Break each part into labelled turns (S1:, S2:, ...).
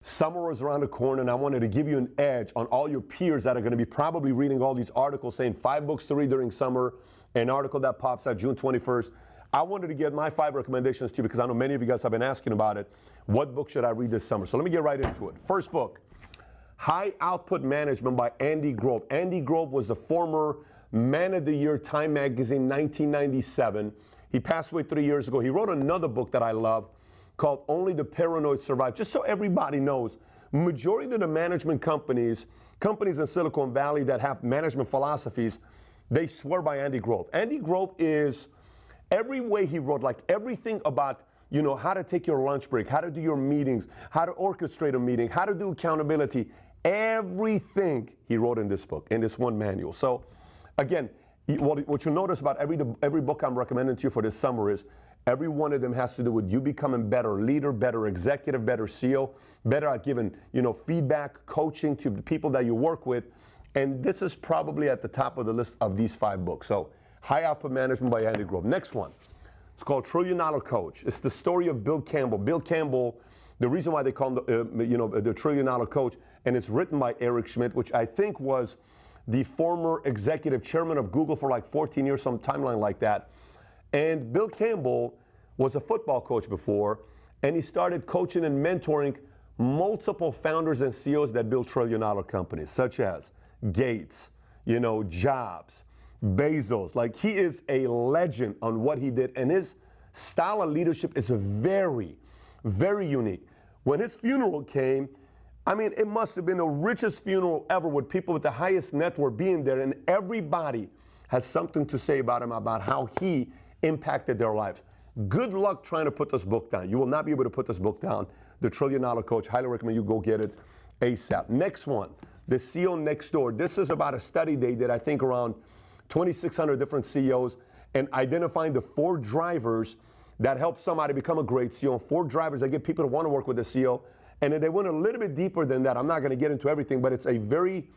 S1: Summer is around the corner, and I wanted to give you an edge on all your peers that are going to be probably reading all these articles saying 5 books to read during summer, an article that pops out June 21st. I wanted to get my 5 recommendations to you because I know many of you guys have been asking about it. What book should I read this summer? So let me get right into it. First book, High Output Management by Andy Grove. Andy Grove was the former Man of the Year Time Magazine 1997. He passed away 3 years ago. He wrote another book that I love called Only the Paranoid Survive. Just so everybody knows, majority of the management companies in Silicon Valley that have management philosophies, they swear by Andy Grove. Andy Grove is, every way he wrote, like everything about, you know, how to take your lunch break, how to do your meetings, how to orchestrate a meeting, how to do accountability, everything he wrote in this book, in this one manual. So again, what you'll notice about every book I'm recommending to you for this summer is every one of them has to do with you becoming better leader, better executive, better CEO, better at giving, you know, feedback, coaching to the people that you work with. And this is probably at the top of the list of these 5 books. So High Output Management by Andy Grove. Next one, it's called $1 Trillion Coach. It's the story of Bill Campbell. Bill Campbell, the reason why they call him the $1 Trillion Coach, and it's written by Eric Schmidt, which I think was the former executive chairman of Google for like 14 years, some timeline like that. And Bill Campbell was a football coach before, and he started coaching and mentoring multiple founders and CEOs that built trillion-dollar companies, such as Gates, you know, Jobs, Bezos. Like, he is a legend on what he did, and his style of leadership is very, very unique. When his funeral came, I mean, it must have been the richest funeral ever with people with the highest net worth being there, and everybody has something to say about him, about how he impacted their lives. Good luck trying to put this book down. You will not be able to put this book down. The $1 Trillion Coach. Highly recommend you go get it ASAP. Next one, The CEO Next Door. This is about a study they did, I think, around 2,600 different CEOs, and identifying the 4 drivers that help somebody become a great CEO, and 4 drivers that get people to want to work with the CEO. And then they went a little bit deeper than that. I'm not going to get into everything, but it's a very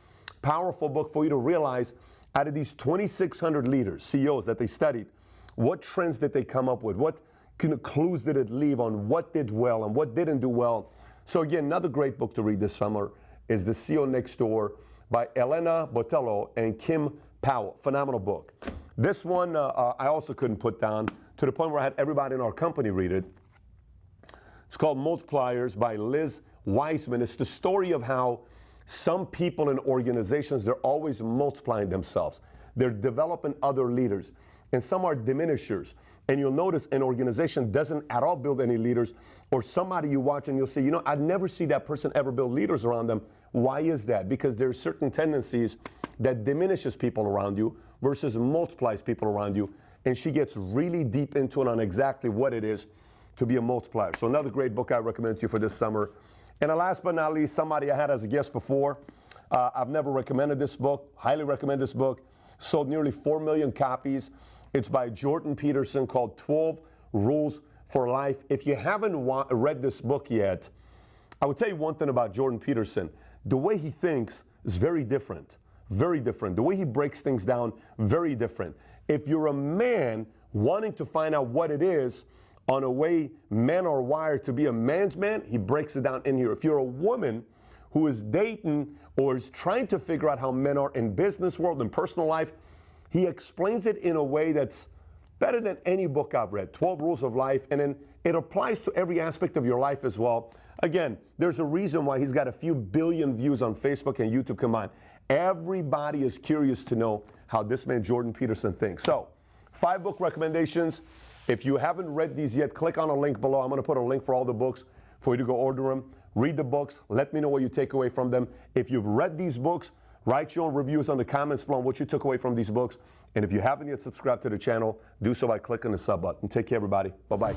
S1: powerful book for you to realize, out of these 2,600 leaders, CEOs that they studied, what trends did they come up with? What kind of clues did it leave on what did well and what didn't do well? So again, another great book to read this summer is The CEO Next Door by Elena Botello and Kim Powell. Phenomenal book. This one I also couldn't put down, to the point where I had everybody in our company read it. It's called Multipliers by Liz Wiseman. It's the story of how some people in organizations, they're always multiplying themselves. They're developing other leaders. And some are diminishers. And you'll notice an organization doesn't at all build any leaders, or somebody you watch and you'll say, you know, I'd never see that person ever build leaders around them. Why is that? Because there's certain tendencies that diminishes people around you versus multiplies people around you. And she gets really deep into it on exactly what it is to be a multiplier. So another great book I recommend to you for this summer. And last but not least, somebody I had as a guest before. I've never recommended this book. Highly recommend this book. Sold nearly 4 million copies. It's by Jordan Peterson, called 12 Rules for Life. If you haven't read this book yet, I would tell you one thing about Jordan Peterson. The way he thinks is very different. Very different. The way he breaks things down, very different. If you're a man wanting to find out what it is on a way men are wired to be a man's man, he breaks it down in here. If you're a woman who is dating or is trying to figure out how men are in business world and personal life, he explains it in a way that's better than any book I've read. 12 Rules of Life, and then it applies to every aspect of your life as well. Again, there's a reason why he's got a few billion views on Facebook and YouTube combined. Everybody is curious to know how this man Jordan Peterson thinks. So, 5 book recommendations. If you haven't read these yet, click on a link below. I'm going to put a link for all the books for you to go order them. Read the books. Let me know what you take away from them. If you've read these books, write your own reviews on the comments below on what you took away from these books. And if you haven't yet subscribed to the channel, do so by clicking the sub button. Take care, everybody. Bye-bye.